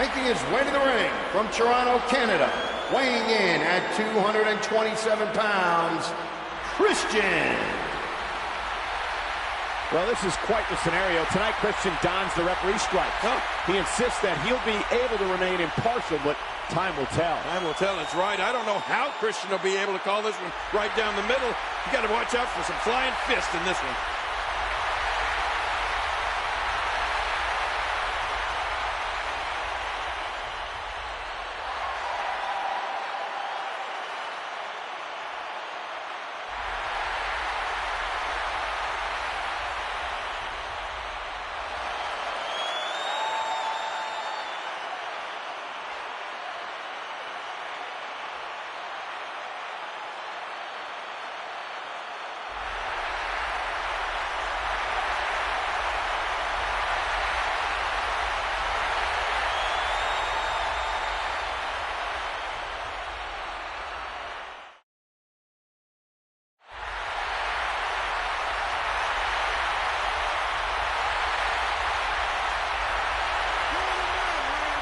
Making his way to the ring from Toronto, Canada, weighing in at 227 pounds, Christian. Well, this is quite the scenario. Tonight, Christian dons the referee strike. He insists that he'll be able to remain impartial, but time will tell. Time will tell, that's right. I don't know how Christian will be able to call this one right down the middle. You got to watch out for some flying fists in this one.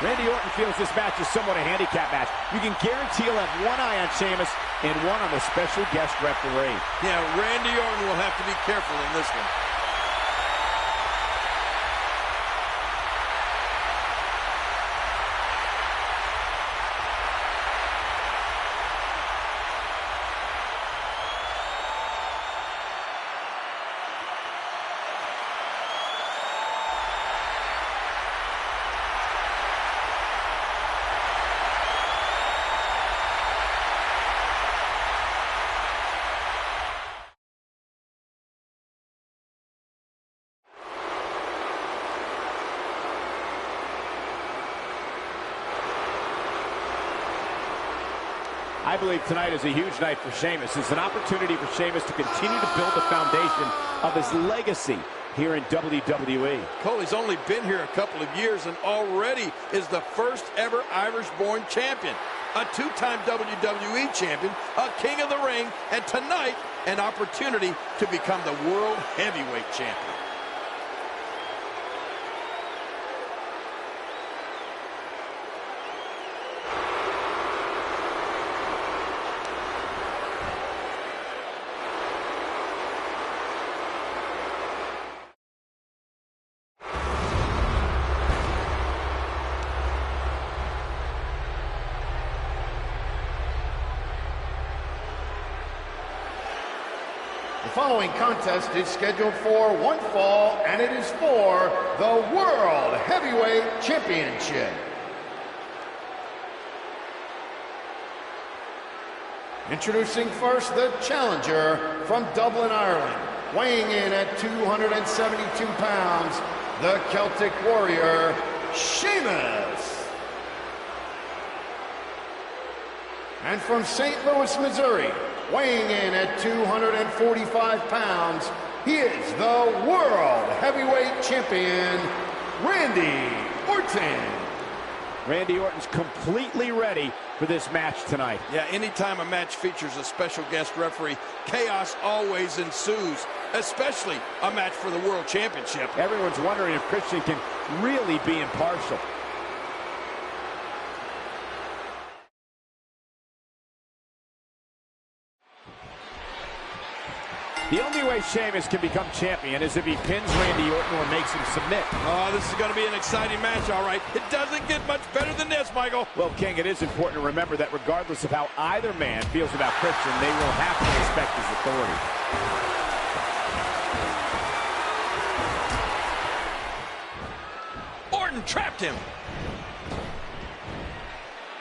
Randy Orton feels this match is somewhat a handicap match. You can guarantee he'll have one eye on Sheamus and one on the special guest referee. Yeah, Randy Orton will have to be careful in this one. I believe tonight is a huge night for Sheamus. It's an opportunity for Sheamus to continue to build the foundation of his legacy here in WWE. Cole, he's only been here a couple of years and already is the first ever Irish-born champion. A two-time WWE champion, a king of the ring, and tonight, an opportunity to become the World Heavyweight Champion. The following contest is scheduled for one fall, and it is for the World Heavyweight Championship. Introducing first the challenger from Dublin, Ireland, weighing in at 272 pounds, the Celtic Warrior, Sheamus. And from St. Louis, Missouri, weighing in at 245 pounds, he is the World Heavyweight Champion, Randy Orton. Randy Orton's completely ready for this match tonight. Yeah, anytime a match features a special guest referee, chaos always ensues, especially a match for the World Championship. Everyone's wondering if Christian can really be impartial. The only way Sheamus can become champion is if he pins Randy Orton or makes him submit. Oh, this is going to be an exciting match, all right. It doesn't get much better than this, Michael. Well, King, it is important to remember that regardless of how either man feels about Christian, they will have to respect his authority. Orton trapped him.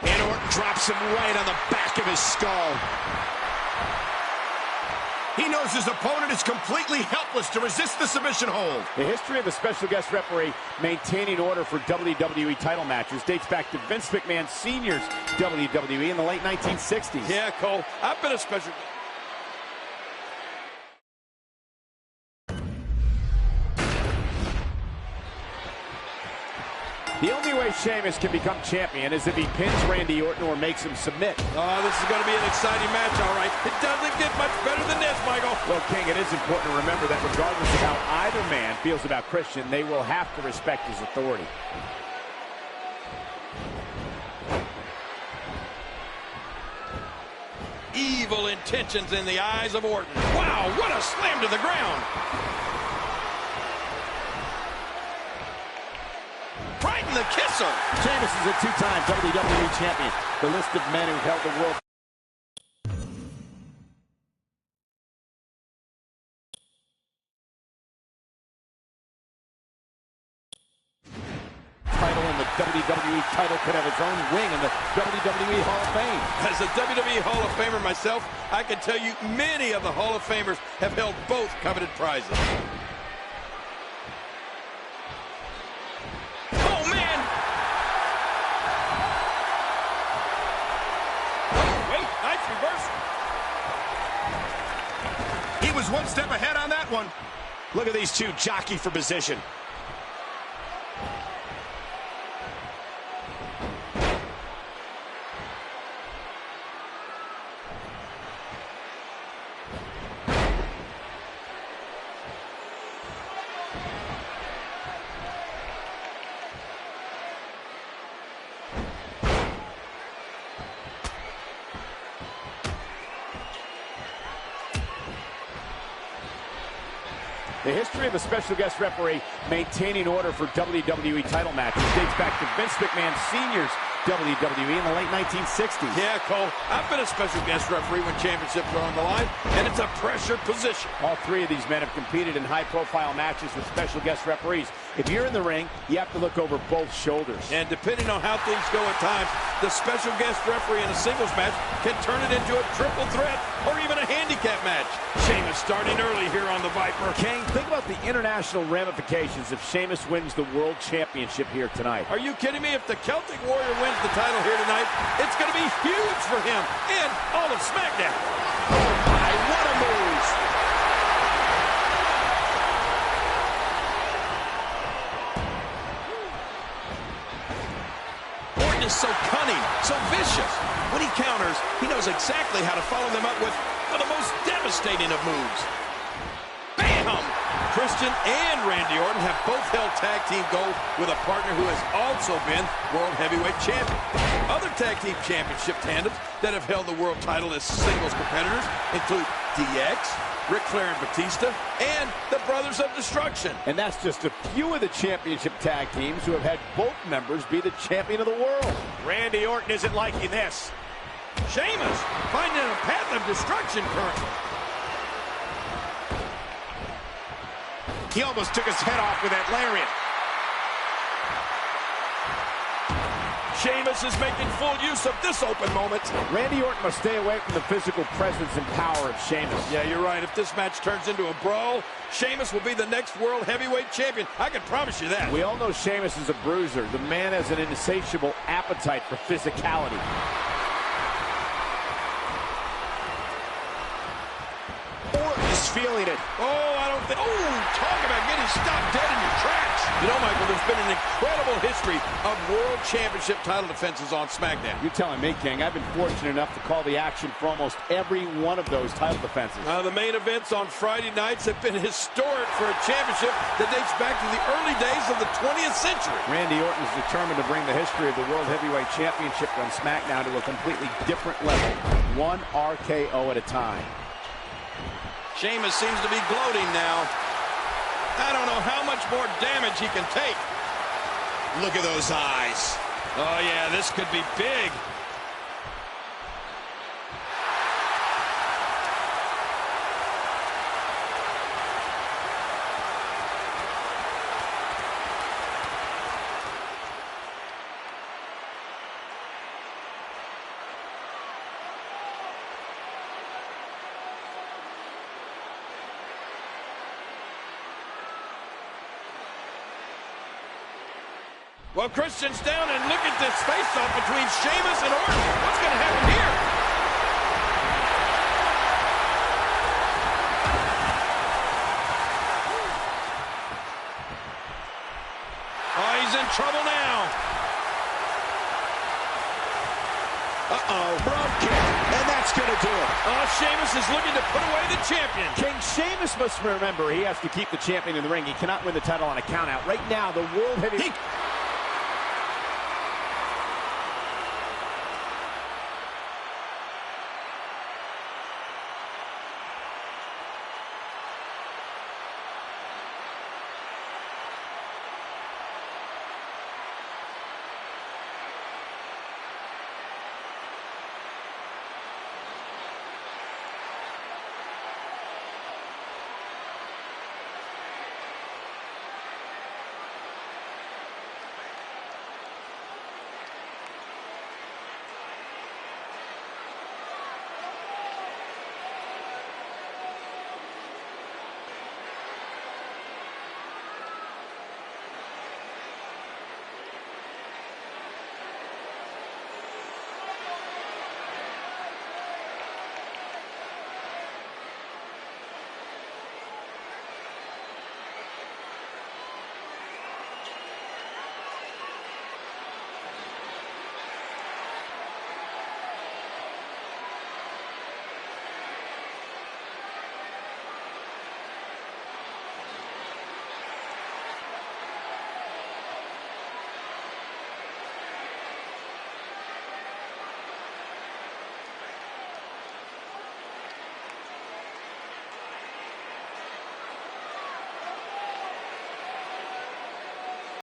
And Orton drops him right on the back of his skull. He knows his opponent is completely helpless to resist the submission hold. The history of the special guest referee maintaining order for WWE title matches dates back to Vince McMahon Sr.'s WWE in the late 1960s. Yeah, Cole, I've been a special... The only way Sheamus can become champion is if he pins Randy Orton or makes him submit. Oh, this is going to be an exciting match, all right. It doesn't get much better than this, Michael. Well, King, it is important to remember that regardless of how either man feels about Christian, they will have to respect his authority. evil intentions in the eyes of Orton. Wow, what a slam to the ground. Right in the kisser. Sheamus is a two-time WWE champion. The list of men who've held the world title and the WWE title could have its own wing in the WWE Hall of Fame. As a WWE Hall of Famer myself, I can tell you many of the Hall of Famers have held both coveted prizes. Oh, man! Oh, wait, nice reversal. He was one step ahead on that one. Look at these two jockey for position. The history of the special guest referee maintaining order for WWE title matches dates back to Vince McMahon Sr.'s WWE in the late 1960s. Yeah, Cole, I've been a special guest referee when championships are on the line, and it's a pressure position. All three of these men have competed in high-profile matches with special guest referees. If you're in the ring, you have to look over both shoulders. And depending on how things go at times, the special guest referee in a singles match can turn it into a triple threat or even a handicap match. Sheamus starting early here on the Viper. Kane, think about the international ramifications if Sheamus wins the World Championship here tonight. Are you kidding me? If the Celtic Warrior wins the title here tonight, it's going to be huge for him and all of SmackDown. Oh my, what a move! Orton is so cunning, so vicious. When he counters, he knows exactly how to follow them up with the most devastating of moves. Bam! Christian and Randy Orton have both held tag team gold with a partner who has also been World Heavyweight Champion. Other tag team championship tandems that have held the world title as singles competitors include DX, Ric Flair and Batista, and the Brothers of Destruction. And that's just a few of the championship tag teams who have had both members be the champion of the world. Randy Orton isn't liking this. Sheamus finding a path of destruction currently. He almost took his head off with that lariat. Sheamus is making full use of this open moment. Randy Orton must stay away from the physical presence and power of Sheamus. Yeah, you're right. If this match turns into a brawl, Sheamus will be the next World Heavyweight Champion. I can promise you that. We all know Sheamus is a bruiser. The man has an insatiable appetite for physicality. Orton is feeling it. Oh, I don't think... Oh, talk about getting stopped dead in your tracks. You know, Michael, there's been an incredible history of World Championship title defenses on SmackDown. You're telling me, King. I've been fortunate enough to call the action for almost every one of those title defenses. The main events on Friday nights have been historic for a championship that dates back to the early days of the 20th century. Randy Orton is determined to bring the history of the World Heavyweight Championship on SmackDown to a completely different level. One RKO at a time. Sheamus seems to be gloating now. I don't know how much more damage he can take. Look at those eyes. Oh, yeah, this could be big. Well, Christian's down, and look at this face-off between Sheamus and Orton. What's going to happen here? Oh, he's in trouble now. Uh-oh, rope kick, and that's going to do it. Oh, Sheamus is looking to put away the champion. King, Sheamus must remember he has to keep the champion in the ring. He cannot win the title on a countout. Right now, the World Heavyweight...